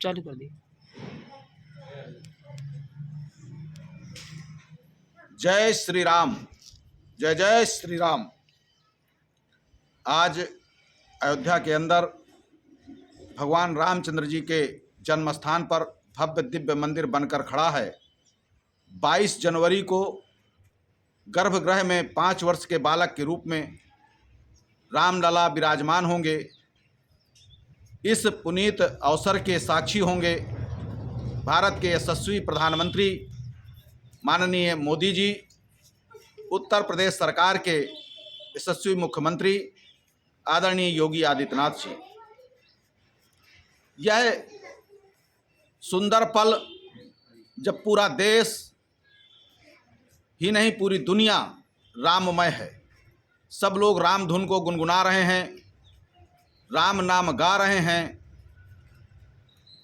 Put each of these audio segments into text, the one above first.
चालू कर दी। जय श्री राम, जय जय श्री राम। आज अयोध्या के अंदर भगवान रामचंद्र जी के जन्म स्थान पर भव्य दिव्य मंदिर बनकर खड़ा है। 22 जनवरी को गर्भगृह में 5 वर्ष के बालक के रूप में रामलला विराजमान होंगे। इस पुनीत अवसर के साक्षी होंगे भारत के यशस्वी प्रधानमंत्री माननीय मोदी जी, उत्तर प्रदेश सरकार के यशस्वी मुख्यमंत्री आदरणीय योगी आदित्यनाथ जी। यह सुंदर पल जब पूरा देश ही नहीं पूरी दुनिया राममय है, सब लोग राम धुन को गुनगुना रहे हैं, राम नाम गा रहे हैं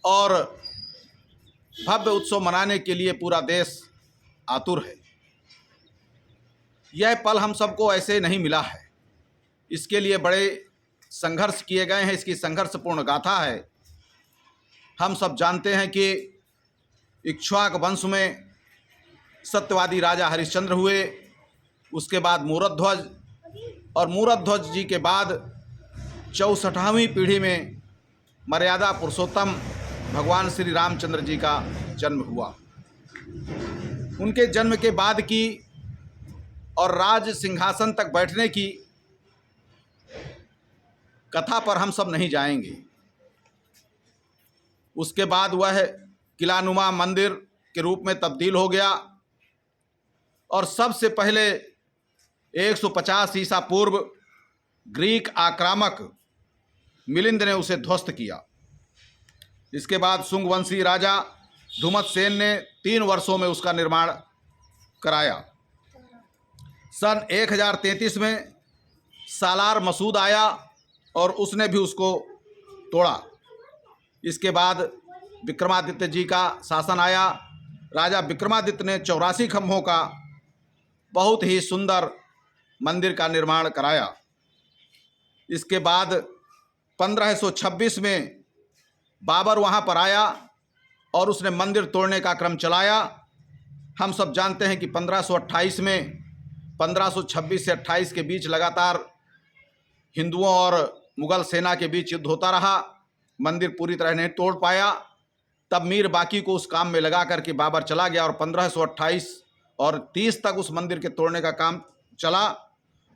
और भव्य उत्सव मनाने के लिए पूरा देश आतुर है। यह पल हम सबको ऐसे नहीं मिला है, इसके लिए बड़े संघर्ष किए गए हैं, इसकी संघर्षपूर्ण गाथा है। हम सब जानते हैं कि इक्ष्वाक वंश में सत्यवादी राजा हरिश्चंद्र हुए, उसके बाद मूरध्वज, और मूरध्वज जी के बाद 64वीं पीढ़ी में मर्यादा पुरुषोत्तम भगवान श्री रामचंद्र जी का जन्म हुआ। उनके जन्म के बाद की और राज सिंहासन तक बैठने की कथा पर हम सब नहीं जाएंगे। उसके बाद वह किलानुमा मंदिर के रूप में तब्दील हो गया और सबसे पहले 150 ईसा पूर्व ग्रीक आक्रामक मिलिंद ने उसे ध्वस्त किया। इसके बाद सुंगवंशी राजा धुमतसेन ने 3 वर्षों में उसका निर्माण कराया। सन 1033 में सालार मसूद आया और उसने भी उसको तोड़ा। इसके बाद विक्रमादित्य जी का शासन आया। राजा विक्रमादित्य ने 84 खंभों का बहुत ही सुंदर मंदिर का निर्माण कराया। इसके बाद 1526 में बाबर वहाँ पर आया और उसने मंदिर तोड़ने का क्रम चलाया। हम सब जानते हैं कि 1528 में 1526 से 28 के बीच लगातार हिंदुओं और मुगल सेना के बीच युद्ध होता रहा, मंदिर पूरी तरह नहीं तोड़ पाया। तब मीर बाकी को उस काम में लगा करके बाबर चला गया और 1528 और 30 तक उस मंदिर के तोड़ने का काम चला।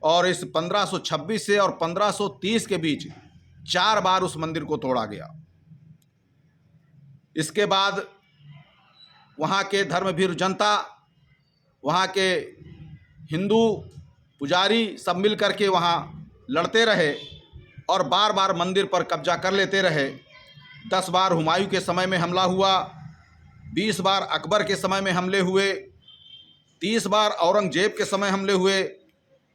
और इस 1526 से और 1530 के बीच 4 बार उस मंदिर को तोड़ा गया। इसके बाद वहाँ के धर्मभीरू जनता, वहाँ के हिंदू पुजारी सब मिल करके वहाँ लड़ते रहे और बार बार मंदिर पर कब्जा कर लेते रहे। 10 बार हुमायूं के समय में हमला हुआ, 20 बार अकबर के समय में हमले हुए, 30 बार औरंगजेब के समय हमले हुए,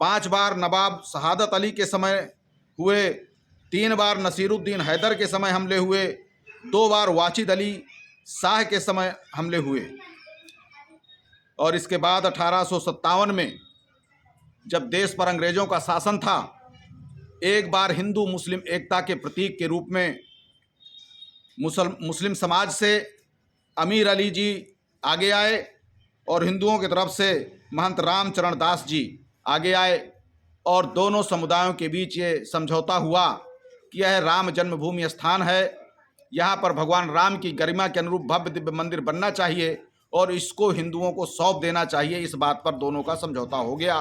5 बार नवाब शहादत अली के समय हुए, 3 बार नसीरुद्दीन हैदर के समय हमले हुए, 2 बार वाजिद अली शाह के समय हमले हुए। और इसके बाद 1857 में जब देश पर अंग्रेज़ों का शासन था, एक बार हिंदू मुस्लिम एकता के प्रतीक के रूप में मुस्लिम समाज से अमीर अली जी आगे आए और हिंदुओं की तरफ से महंत रामचरण दास जी आगे आए और दोनों समुदायों के बीच ये समझौता हुआ कि यह राम जन्मभूमि स्थान है, यहाँ पर भगवान राम की गरिमा के अनुरूप भव्य दिव्य मंदिर बनना चाहिए और इसको हिंदुओं को सौंप देना चाहिए। इस बात पर दोनों का समझौता हो गया,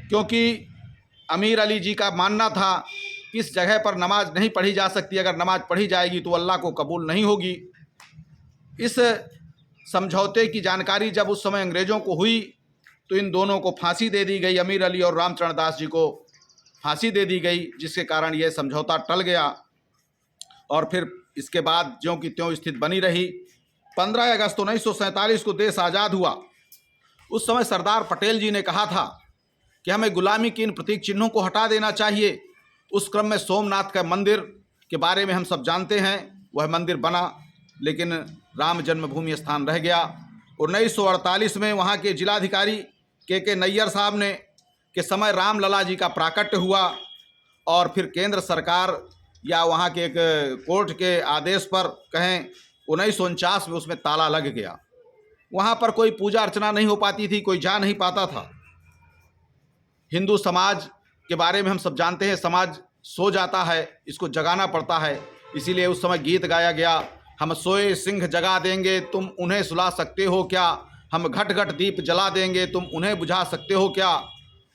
क्योंकि अमीर अली जी का मानना था कि इस जगह पर नमाज नहीं पढ़ी जा सकती, अगर नमाज पढ़ी जाएगी तो अल्लाह को कबूल नहीं होगी। इस समझौते की जानकारी जब उस समय अंग्रेज़ों को हुई तो इन दोनों को फांसी दे दी गई, अमीर अली और रामचरण दास जी को फांसी दे दी गई, जिसके कारण यह समझौता टल गया। और फिर इसके बाद ज्यों की त्यों स्थिति बनी रही। 15 अगस्त 1947 को देश आज़ाद हुआ। उस समय सरदार पटेल जी ने कहा था कि हमें गुलामी के इन प्रतीक चिन्हों को हटा देना चाहिए। उस क्रम में सोमनाथ का मंदिर के बारे में हम सब जानते हैं, वह मंदिर बना लेकिन राम जन्मभूमि स्थान रह गया। 1948 में वहाँ के जिलाधिकारी के नैयर साहब ने के समय रामलला जी का प्राकट्य हुआ और फिर केंद्र सरकार या वहाँ के एक कोर्ट के आदेश पर कहें 1949 में उसमें ताला लग गया। वहाँ पर कोई पूजा अर्चना नहीं हो पाती थी, कोई जा नहीं पाता था। हिंदू समाज के बारे में हम सब जानते हैं, समाज सो जाता है, इसको जगाना पड़ता है। इसीलिए उस समय गीत गाया गया, हम सोए सिंह जगा देंगे तुम उन्हें सुला सकते हो क्या, हम घट घट दीप जला देंगे तुम उन्हें बुझा सकते हो क्या।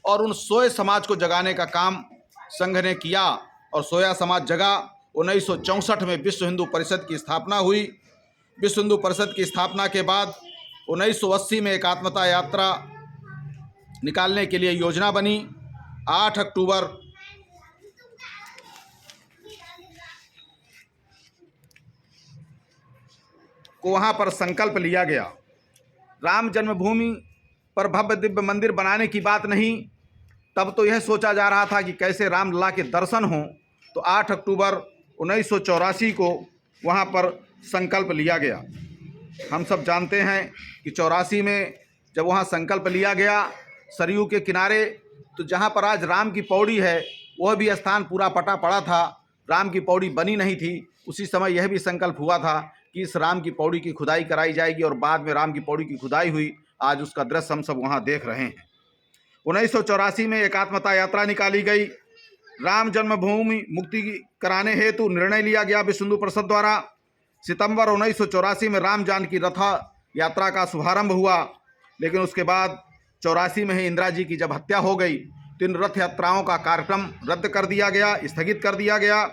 और उन सोए समाज को जगाने का काम संघ ने किया और सोया समाज जगा। 1964 में विश्व हिंदू परिषद की स्थापना हुई। विश्व हिंदू परिषद की स्थापना के बाद 1980 में एकात्मता यात्रा निकालने के लिए योजना बनी। 8 अक्टूबर को वहाँ पर संकल्प लिया गया। राम जन्मभूमि पर भव्य दिव्य मंदिर बनाने की बात नहीं, तब तो यह सोचा जा रहा था कि कैसे रामलला के दर्शन हों। तो 8 अक्टूबर 1984 को वहाँ पर संकल्प लिया गया। हम सब जानते हैं कि 84 में जब वहाँ संकल्प लिया गया सरयू के किनारे, तो जहाँ पर आज राम की पौड़ी है वह भी स्थान पूरा पटा पड़ा था, राम की पौड़ी बनी नहीं थी। उसी समय यह भी संकल्प हुआ था कि इस राम की पौड़ी की खुदाई कराई जाएगी और बाद में राम की पौड़ी की खुदाई हुई। आज उसका दृश्य हम सब वहाँ देख रहे हैं। 1984 में एकात्मता यात्रा निकाली गई। राम जन्मभूमि मुक्ति कराने हेतु निर्णय लिया गया विश्व हिंदू परिषद द्वारा। सितंबर 1984 में राम जानकी रथ यात्रा का शुभारंभ हुआ, लेकिन उसके बाद 84 में ही इंदिरा जी की जब हत्या हो गई तो इन रथ यात्राओं का कार्यक्रम रद्द कर दिया गया, स्थगित कर दिया गया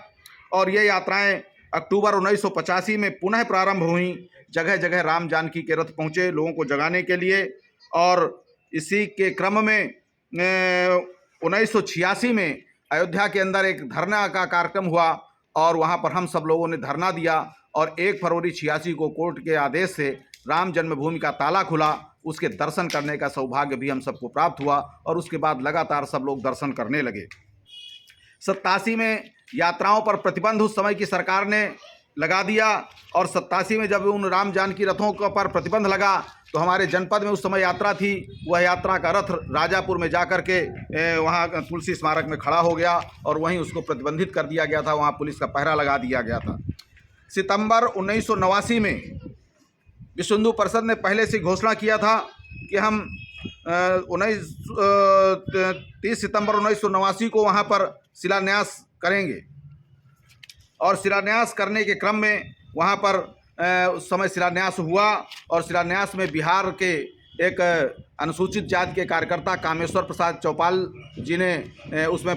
और ये यात्राएं अक्टूबर 1985 में पुनः प्रारंभ हुई। जगह जगह राम जानकी के रथ पहुँचे लोगों को जगाने के लिए। और इसी के क्रम में 1986 में अयोध्या के अंदर एक धरना का कार्यक्रम हुआ और वहाँ पर हम सब लोगों ने धरना दिया और 1 फरवरी 86 को कोर्ट के आदेश से राम जन्मभूमि का ताला खुला। उसके दर्शन करने का सौभाग्य भी हम सबको प्राप्त हुआ और उसके बाद लगातार सब लोग दर्शन करने लगे। 87 में यात्राओं पर प्रतिबंध उस समय की सरकार ने लगा दिया और 87 में जब उन राम जानकी रथों पर प्रतिबंध लगा तो हमारे जनपद में उस समय यात्रा थी। वह यात्रा का रथ राजापुर में जाकर के वहाँ तुलसी स्मारक में खड़ा हो गया और वहीं उसको प्रतिबंधित कर दिया गया था, वहाँ पुलिस का पहरा लगा दिया गया था। सितंबर 1989 में विश्व हिंदू परिषद ने पहले से घोषणा किया था कि हम 30 सितंबर 1989 को वहाँ पर शिलान्यास करेंगे और शिलान्यास करने के क्रम में वहाँ पर उस समय शिलान्यास हुआ और शिलान्यास में बिहार के एक अनुसूचित जाति के कार्यकर्ता कामेश्वर प्रसाद चौपाल जी ने उसमें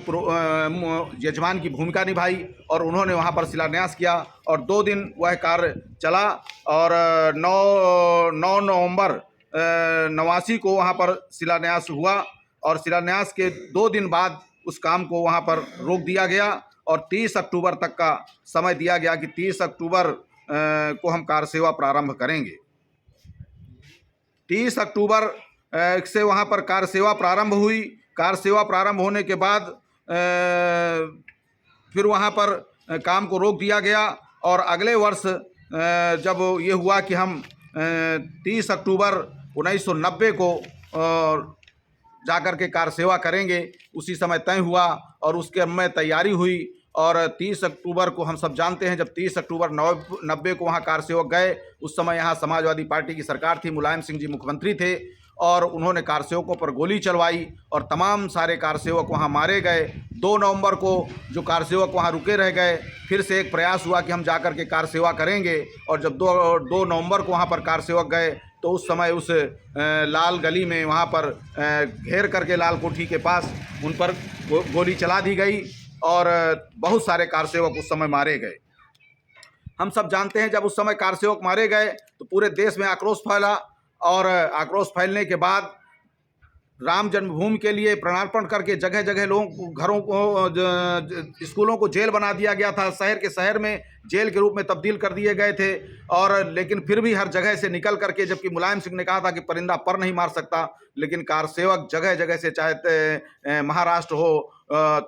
यजमान की भूमिका निभाई और उन्होंने वहाँ पर शिलान्यास किया और 2 दिन वह कार्य चला और 9 नवंबर 89 को वहाँ पर शिलान्यास हुआ और शिलान्यास के 2 दिन बाद उस काम को वहाँ पर रोक दिया गया और 30 अक्टूबर तक का समय दिया गया कि 30 अक्टूबर को हम कार्य सेवा प्रारंभ करेंगे। 30 अक्टूबर से वहाँ पर कार्य सेवा प्रारंभ हुई। कार्य सेवा प्रारंभ होने के बाद फिर वहाँ पर काम को रोक दिया गया और अगले वर्ष जब ये हुआ कि हम 30 अक्टूबर 1990 को जाकर के कार्य सेवा करेंगे, उसी समय तय हुआ और उसके में तैयारी हुई और 30 अक्टूबर को हम सब जानते हैं जब 30 अक्टूबर 90 को वहाँ कारसेवक गए, उस समय यहाँ समाजवादी पार्टी की सरकार थी, मुलायम सिंह जी मुख्यमंत्री थे और उन्होंने कारसेवकों पर गोली चलवाई और तमाम सारे कारसेवक वहाँ मारे गए। 2 नवंबर को जो कारसेवक वहाँ रुके रह गए, फिर से एक प्रयास हुआ कि हम जाकर के कार सेवा करेंगे और जब 2 नवंबर को वहाँ पर कारसेवक गए तो उस समय उस लाल गली में वहाँ पर घेर करके लाल कोठी के पास उन पर गोली चला दी गई और बहुत सारे कारसेवक उस समय मारे गए। हम सब जानते हैं जब उस समय कारसेवक मारे गए तो पूरे देश में आक्रोश फैला और आक्रोश फैलने के बाद राम जन्मभूमि के लिए प्राणार्पण करके जगह जगह लोगों घरों को स्कूलों को जेल बना दिया गया था, शहर के शहर में जेल के रूप में तब्दील कर दिए गए थे और लेकिन फिर भी हर जगह से निकल करके, जबकि मुलायम सिंह ने कहा था कि परिंदा पर नहीं मार सकता, लेकिन कारसेवक जगह जगह से चाहे महाराष्ट्र हो,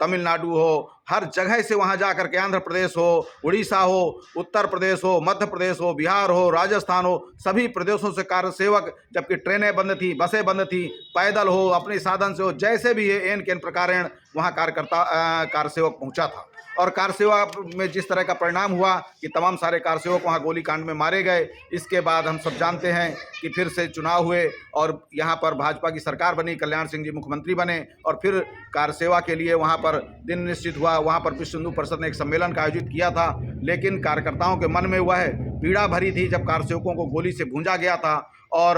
तमिलनाडु हो, हर जगह से वहाँ जा करके आंध्र प्रदेश हो, उड़ीसा हो, उत्तर प्रदेश हो, मध्य प्रदेश हो, बिहार हो, राजस्थान हो, सभी प्रदेशों से कारसेवक, जबकि ट्रेनें बंद थी, बसें बंद थी, पैदल हो, अपने साधन से हो, जैसे भी है एन केन प्रकारेण वहाँ कारसेवक पहुँचा था। और कार सेवा में जिस तरह का परिणाम हुआ कि तमाम सारे कार सेवक वहाँ गोलीकांड में मारे गए। इसके बाद हम सब जानते हैं कि फिर से चुनाव हुए और यहाँ पर भाजपा की सरकार बनी, कल्याण सिंह जी मुख्यमंत्री बने और फिर कार सेवा के लिए वहाँ पर दिन निश्चित हुआ। वहाँ पर विश्व हिंदू परिषद ने एक सम्मेलन का आयोजित किया था, लेकिन कार्यकर्ताओं के मन में वह पीड़ा भरी थी जब कार सेवकों को गोली से भूंजा गया था। और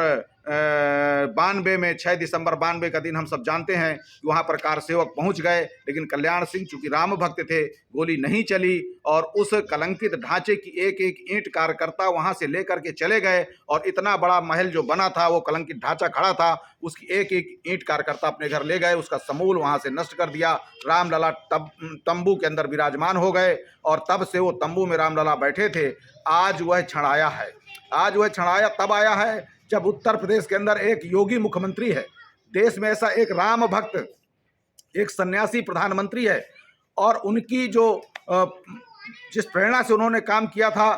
92 में 6 दिसंबर 92 का दिन हम सब जानते हैं कि वहाँ पर कार सेवक पहुँच गए, लेकिन कल्याण सिंह चूंकि राम भक्त थे, गोली नहीं चली और उस कलंकित ढांचे की एक एक ईंट कार्यकर्ता वहाँ से लेकर के चले गए और इतना बड़ा महल जो बना था, वो कलंकित ढांचा खड़ा था, उसकी एक एक ईंट कार्यकर्ता अपने घर ले गए, उसका समूल वहाँ से नष्ट कर दिया। रामलला तंबू के अंदर विराजमान हो गए और तब से वो तंबू में रामलला बैठे थे। आज वह क्षण आया है, आज वह क्षण आया तब आया है जब उत्तर प्रदेश के अंदर एक योगी मुख्यमंत्री है, देश में ऐसा एक राम भक्त, एक सन्यासी प्रधानमंत्री है और उनकी जो जिस प्रेरणा से उन्होंने काम किया था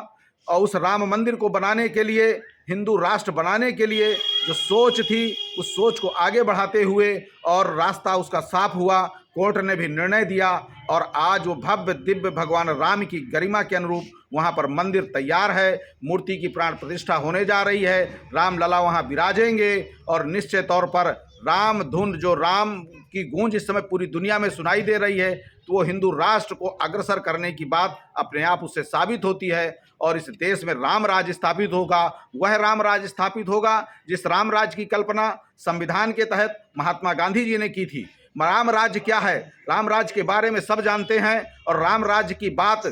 और उस राम मंदिर को बनाने के लिए, हिंदू राष्ट्र बनाने के लिए जो सोच थी, उस सोच को आगे बढ़ाते हुए और रास्ता उसका साफ हुआ। कोर्ट ने भी निर्णय दिया और आज वो भव्य दिव्य भगवान राम की गरिमा के अनुरूप वहाँ पर मंदिर तैयार है। मूर्ति की प्राण प्रतिष्ठा होने जा रही है, रामलला वहाँ विराजेंगे और निश्चित तौर पर राम धुन, जो राम की गूंज इस समय पूरी दुनिया में सुनाई दे रही है, तो वो हिंदू राष्ट्र को अग्रसर करने की बात अपने आप उससे साबित होती है और इस देश में राम राज्य स्थापित होगा। वह राम राज्य स्थापित होगा जिस राम राज्य की कल्पना संविधान के तहत महात्मा गांधी जी ने की थी। राम राज्य क्या है, राम राज्य के बारे में सब जानते हैं और राम राज्य की बात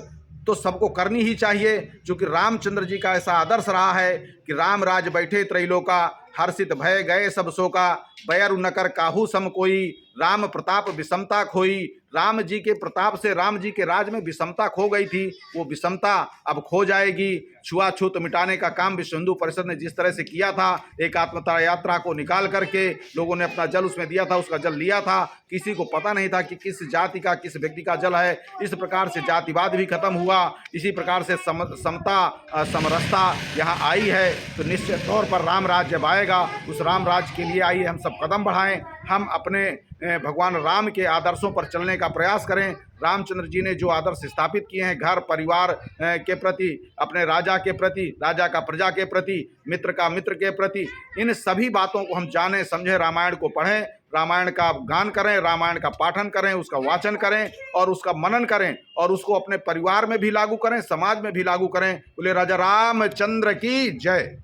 तो सबको करनी ही चाहिए, क्योंकि रामचंद्र जी का ऐसा आदर्श रहा है कि राम राज्य बैठे त्रैलोका, हर्षित भय गए सब शोका, बैरु न कर काहू सम कोई, राम प्रताप विषमता खोई। राम जी के प्रताप से, राम जी के राज में विषमता खो गई थी, वो विषमता अब खो जाएगी। छुआछूत मिटाने का काम विश्व हिंदू परिषद ने जिस तरह से किया था, एकात्मता यात्रा को निकाल करके लोगों ने अपना जल उसमें दिया था, उसका जल लिया था, किसी को पता नहीं था कि किस जाति का, किस व्यक्ति का जल है। इस प्रकार से जातिवाद भी खत्म हुआ, इसी प्रकार से समता समरसता यहाँ आई है। तो निश्चित तौर पर राम राज्य जब आएगा, उस राम राज्य के लिए आइए हम सब कदम बढ़ाएं, हम अपने भगवान राम के आदर्शों पर चलने का प्रयास करें। रामचंद्र जी ने जो आदर्श स्थापित किए हैं, घर परिवार के प्रति, अपने राजा के प्रति, राजा का प्रजा के प्रति, मित्र का मित्र के प्रति, इन सभी बातों को हम जानें समझें, रामायण को पढ़ें, रामायण का गान करें, रामायण का पाठन करें, उसका वाचन करें और उसका मनन करें और उसको अपने परिवार में भी लागू करें, समाज में भी लागू करें। बोले राजा रामचंद्र की जय।